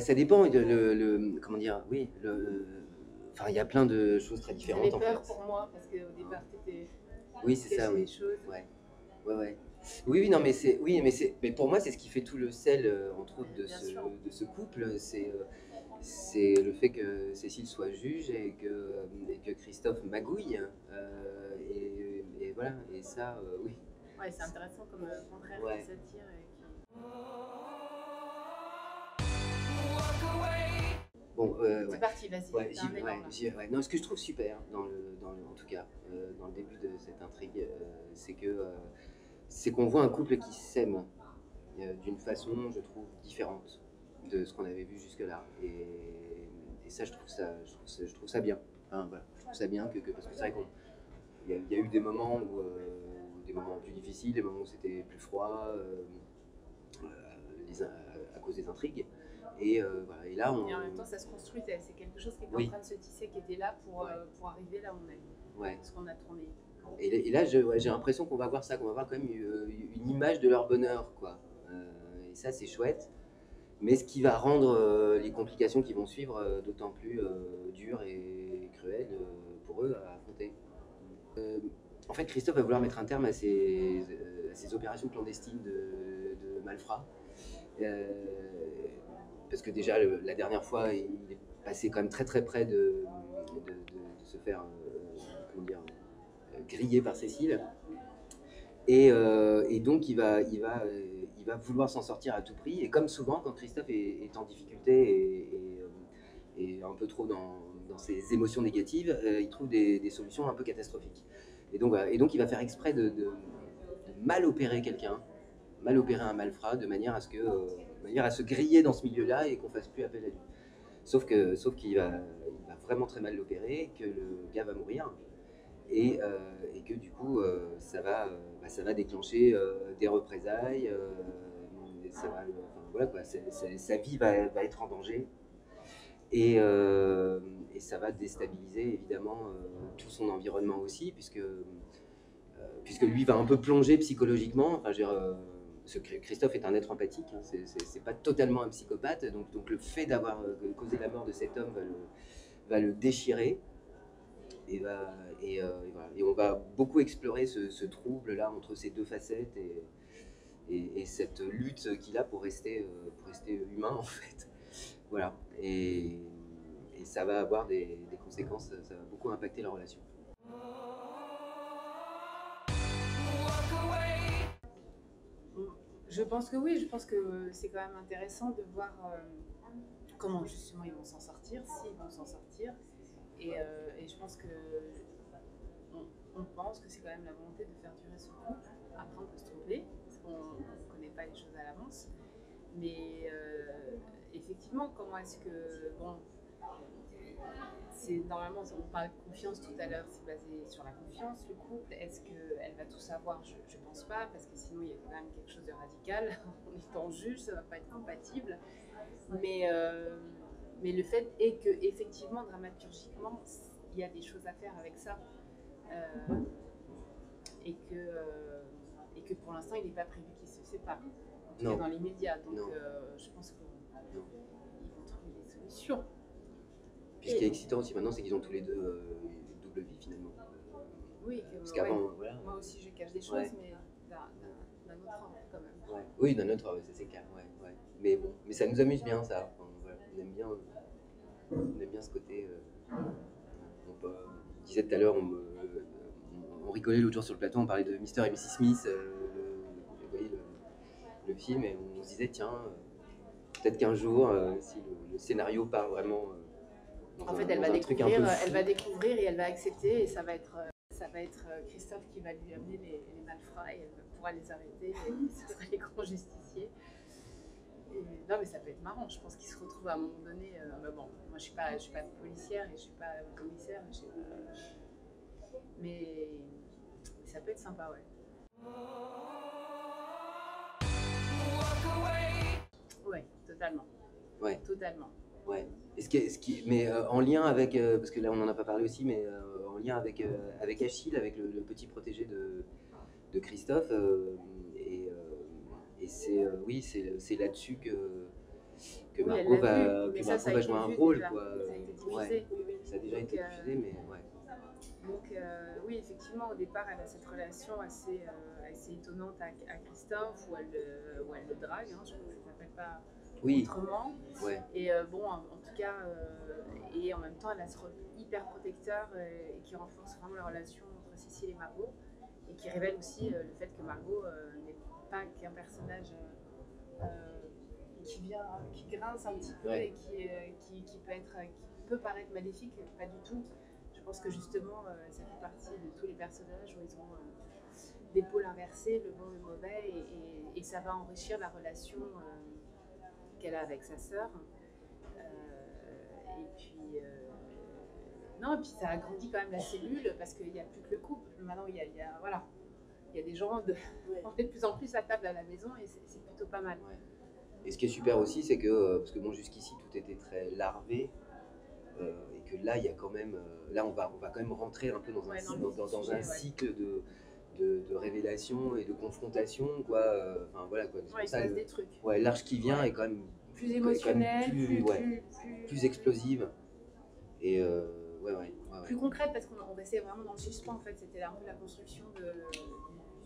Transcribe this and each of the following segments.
Ça dépend. Comment dire? Oui, enfin, il y a plein de choses très J'avais différentes en peur fait. pour moi parce qu'au départ, t'étais Oui, c'est ça, caché des oui. choses. Ouais, ouais, ouais. Oui, oui, non, mais pour moi, c'est ce qui fait tout le sel, entre autres, Bien sûr. de ce couple. C'est le fait que Cécile soit juge et que Christophe magouille. Et voilà, et ça, oui. Ouais, c'est intéressant comme contraire qui Ouais. s'attire et qui. Bon, C'est ouais. parti, vas-y, Ouais, t'as un élan là. ouais. Non, ce que je trouve super en tout cas, dans le début de cette intrigue, c'est qu'on voit un couple qui s'aime d'une façon, je trouve, différente de ce qu'on avait vu jusque-là. Et ça, je trouve ça bien. Enfin, voilà, je trouve ça bien parce que c'est vrai qu'il y a eu des moments des moments plus difficiles, des moments où c'était plus froid, euh, à cause des intrigues. Voilà. Et là, Et en même temps, ça se construit, c'est quelque chose qui est en oui, train de se tisser, qui était là ouais, pour arriver là où on est, ouais. ce qu'on a tourné. Et là, ouais, j'ai l'impression qu'on va voir ça, qu'on va voir quand même une image de leur bonheur, quoi. Et ça, c'est chouette. Mais ce qui va rendre les complications qui vont suivre d'autant plus dures et cruelles pour eux à affronter. Euh, En fait, Christophe va vouloir mettre un terme à ces opérations clandestines de malfrats. Euh, Parce que déjà, la dernière fois, il est passé quand même très très près de se faire comment dire, griller par Cécile. Et donc, il va vouloir s'en sortir à tout prix. Et comme souvent, quand Christophe est en difficulté et un peu trop dans ses émotions négatives, il trouve des solutions un peu catastrophiques. Et donc il va faire exprès de mal opérer quelqu'un, mal opérer un malfrat, de manière à se griller dans ce milieu-là et qu'on fasse plus appel à lui. Sauf qu'il il va vraiment très mal l'opérer, que le gars va mourir et que du coup ça va déclencher des représailles, enfin, voilà quoi, sa vie va être en danger et ça va déstabiliser évidemment tout son environnement aussi puisque lui va un peu plonger psychologiquement. Enfin, ce Christophe est un être empathique, hein, c'est pas totalement un psychopathe, donc le fait d'avoir causé la mort de cet homme va le déchirer et, va, et voilà. Et on va beaucoup explorer ce trouble-là entre ces deux facettes et cette lutte qu'il a pour rester humain en fait. Voilà. Et ça va avoir des conséquences, ça va beaucoup impacter leur relation. Je pense que oui, je pense que c'est quand même intéressant de voir comment justement ils vont s'en sortir, s'ils vont s'en sortir. Et je pense que on pense que c'est quand même la volonté de faire durer ce couple. Après, on peut se tromper, parce qu'on ne connaît pas les choses à l'avance. Mais effectivement, comment est-ce que. Bon, c'est normalement, on parlait de confiance tout à l'heure, c'est basé sur la confiance, le couple. Est-ce qu'elle va tout savoir? Je ne pense pas, parce que sinon il y a quand même quelque chose de radical. En étant juge, ça ne va pas être compatible. Mais, euh, mais le fait est que effectivement, dramaturgiquement, il y a des choses à faire avec ça. Euh, et, que, euh, et que pour l'instant, il n'est pas prévu qu'ils se séparent. En tout cas Non, dans l'immédiat. Donc non, je pense qu'ils non. vont trouver des solutions. Puis ce qui est excitant aussi maintenant, c'est qu'ils ont tous les deux une double vie finalement. Oui, Parce ouais. qu'avant, voilà. Moi aussi je cache des choses, Ouais, mais d'un autre ordre quand même. ouais. Oui, dans notre, ça c'est clair, ouais, ouais. Mais bon, mais ça nous amuse bien ça. Enfin, voilà, on aime bien ce côté. On disait tout à l'heure, on rigolait l'autre jour sur le plateau, on parlait de Mr. et Mrs. Smith, vous voyez le film, et on se disait, tiens, peut-être qu'un jour, si le scénario part vraiment En fait, elle va dans un truc un peu découvrir, fou. elle va découvrir et elle va accepter, et ça va être Christophe qui va lui amener les malfrats et elle pourra les arrêter et ce sera les grands justiciers. Et, non, mais ça peut être marrant. Je pense qu'ils se retrouvent à un moment donné. Bah bon, moi je suis pas policière et je suis pas commissaire, mais ça peut être sympa, ouais. Ouais, totalement, Ouais, totalement. ouais. Mais en lien avec, parce que là on n'en a pas parlé aussi, mais en lien avec Achille, avec le petit protégé de Christophe, et c'est oui, c'est là-dessus que Oui, elle Margot l'a vu, mais ça a va été jouer un vu rôle, déjà. quoi. Ça a été diffusé. Ouais, ça a déjà Donc, été diffusé, mais ouais. oui, effectivement, au départ, elle a cette relation assez étonnante à Christophe, où elle le drague, hein, je crois que ça ne s'appelle pas Oui, autrement. ouais, Et bon, en tout cas, et en même temps, elle a ce rôle hyper protecteur et qui renforce vraiment la relation entre Cécile et Margot, et qui révèle aussi le fait que Margot n'est pas qu'un personnage qui grince un petit peu ouais. et qui peut paraître maléfique, pas du tout. Je pense que justement, ça fait partie de tous les personnages où ils ont des pôles inversés, le bon et le mauvais, et ça va enrichir la relation qu'elle a avec sa sœur. Et puis, non, et puis ça agrandit quand même la cellule parce qu'il n'y a plus que le couple. Maintenant, voilà, il y a des gens, on est de plus en plus à table à la maison et c'est plutôt pas mal. Ouais. Et ce qui est super aussi, c'est que, parce que bon, jusqu'ici, tout était très larvé, et que là, il y a quand même, là, on va quand même rentrer un peu dans un, dans un cycle de révélation et de confrontation, quoi. Enfin, voilà, quoi. Ouais, il se passe des trucs. Ouais, l'arche qui vient est quand même plus émotionnelle, plus explosive. Et plus concrète parce qu'on restait vraiment dans le suspens en fait. C'était un peu la construction du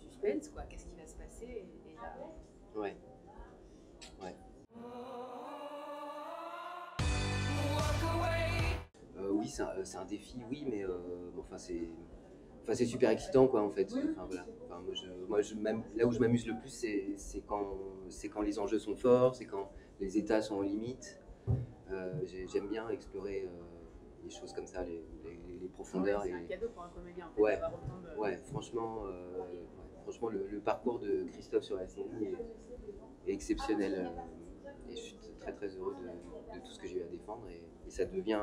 suspense, quoi. Qu'est-ce qui va se passer et là... Ouais. Ouais. Oui, c'est un défi, oui, mais bon, enfin, c'est super excitant, quoi, en fait. Enfin, voilà. Enfin, même, là où je m'amuse le plus, c'est quand les enjeux sont forts, c'est quand les états sont en limite. J'aime bien explorer les choses comme ça, les profondeurs. Ouais, c'est un cadeau pour un comédien, en fait, ouais, d'avoir autant de... ouais, franchement, le parcours de Christophe sur la série est exceptionnel. Et je suis très très heureux de tout ce que j'ai eu à défendre. Et ça devient...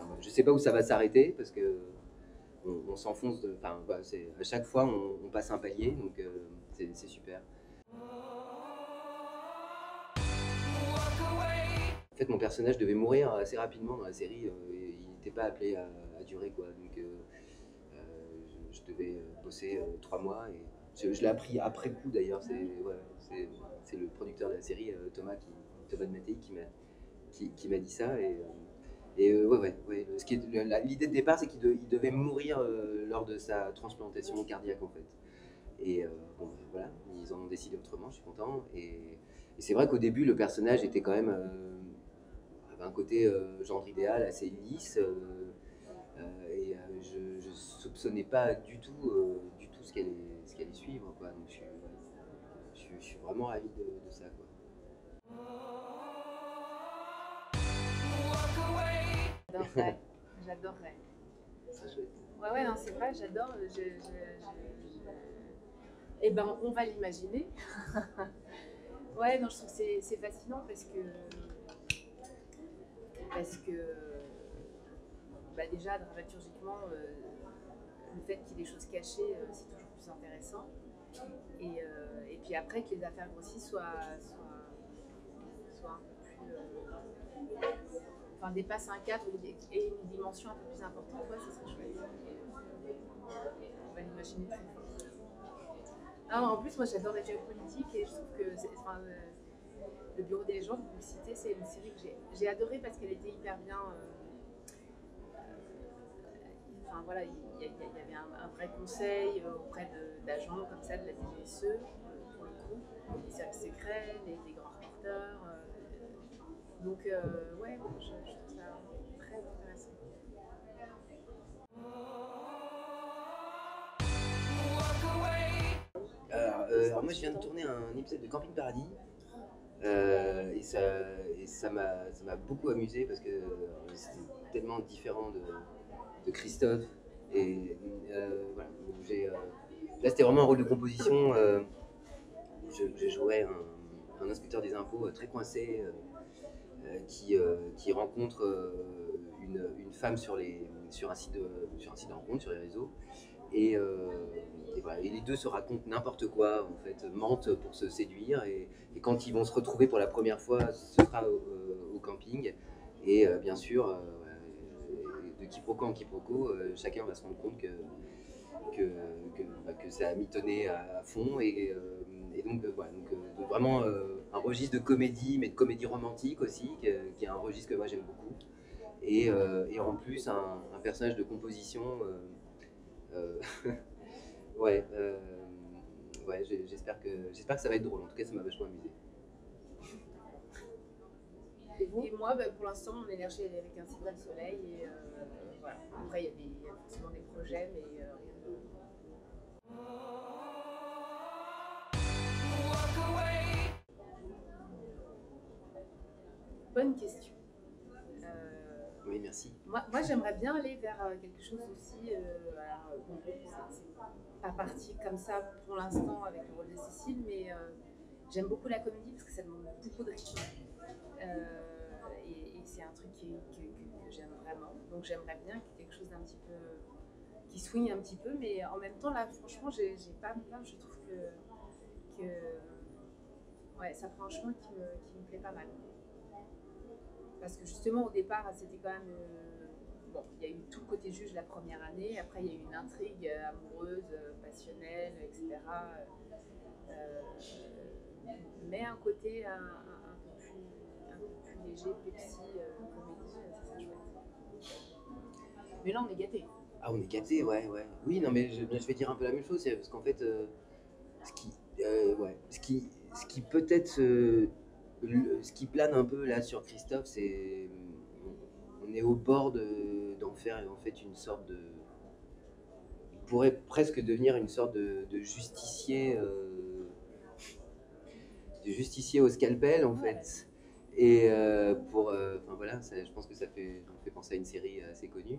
Enfin, je sais pas où ça va s'arrêter, parce que on s'enfonce de... Enfin, bah, à chaque fois, on passe un palier, donc c'est super. En fait, mon personnage devait mourir assez rapidement dans la série. Et il n'était pas appelé à durer, quoi. Donc, je devais bosser 3 mois. Et je l'ai appris après coup, d'ailleurs. C'est le producteur de la série, Thomas de Mattei, qui m'a dit ça. L'idée de départ, c'est qu'il devait mourir lors de sa transplantation cardiaque, en fait. Et bon, voilà, ils en ont décidé autrement, je suis content. Et c'est vrai qu'au début, le personnage était quand même... avait un côté genre idéal, assez lisse. Et je soupçonnais pas du tout ce qu'elle allait suivre, quoi. Donc je suis vraiment ravi de ça, quoi. J'adorerais. C'est chouette. Ouais, non, c'est vrai, j'adore. Eh ben, on va l'imaginer. Ouais, non, je trouve que c'est fascinant parce que bah déjà, dramaturgiquement, le fait qu'il y ait des choses cachées, c'est toujours plus intéressant. Et puis après, que les affaires grossissent soient un peu plus... enfin, dépassent un cadre et une dimension un peu plus importante, ouais, ça serait chouette. On va l'imaginer très fort. En plus, moi j'adore la géopolitique et je trouve que le Bureau des légendes, vous le citez, c'est une série que j'ai adorée parce qu'elle était hyper bien. Enfin voilà, il y avait un vrai conseil auprès d'agents comme ça de la DGSE, pour le coup, des services secrets, des grands reporters. Donc ouais, je trouve ça très intéressant. Alors moi je viens de tourner un épisode de Camping Paradis. Et ça m'a beaucoup amusé parce que c'était tellement différent de Christophe. Et voilà, là c'était vraiment un rôle de composition. Je jouais un inspecteur des impôts très coincé, qui rencontre une femme sur un site de rencontre sur les réseaux. Et, voilà, et les deux se racontent n'importe quoi, en fait, mentent pour se séduire. Et quand ils vont se retrouver pour la première fois, ce sera au camping. Et bien sûr, de quiproquo en quiproquo, chacun va se rendre compte que ça a mitonné à fond. Et donc, voilà, donc vraiment un registre de comédie, mais de comédie romantique aussi, qui est un registre que moi j'aime beaucoup. Et en plus, un personnage de composition. Euh, ouais, ouais, j'espère que ça va être drôle. En tout cas, ça m'a vachement amusé. Et vous? Et moi, pour l'instant, mon énergie elle est avec un cinéma de soleil. Et voilà. Après, il y a forcément des projets, mais rien de. Bonne question. Oui, merci. Moi j'aimerais bien aller vers quelque chose aussi. Alors, bon, c'est pas parti comme ça pour l'instant avec le rôle de Cécile, mais j'aime beaucoup la comédie parce que ça demande beaucoup de rythme. Et c'est un truc que j'aime vraiment. Donc j'aimerais bien qu'il y ait quelque chose d'un petit peu. Qui swing un petit peu, mais en même temps, là, franchement, j'ai pas à me plaindre. Je trouve que ouais, ça prend un chemin qui me plaît pas mal. Parce que justement, au départ, c'était quand même. Bon, il y a eu tout le côté juge la première année, après, il y a eu une intrigue amoureuse, passionnelle, etc. Euh, mais un côté un peu plus léger, Pepsi, comédie, c'est ça chouette. Mais là, on est gâtés. Ah, on est gâtés, ouais, ouais. Oui, non, mais je vais dire un peu la même chose, parce qu'en fait, ce qui, ouais, ce qui peut-être, ce qui plane un peu là sur Christophe, c'est, on est au bord d'en faire en fait une sorte de, il pourrait presque devenir une sorte de justicier au scalpel en fait. Et enfin voilà, je pense que ça fait penser à une série assez connue.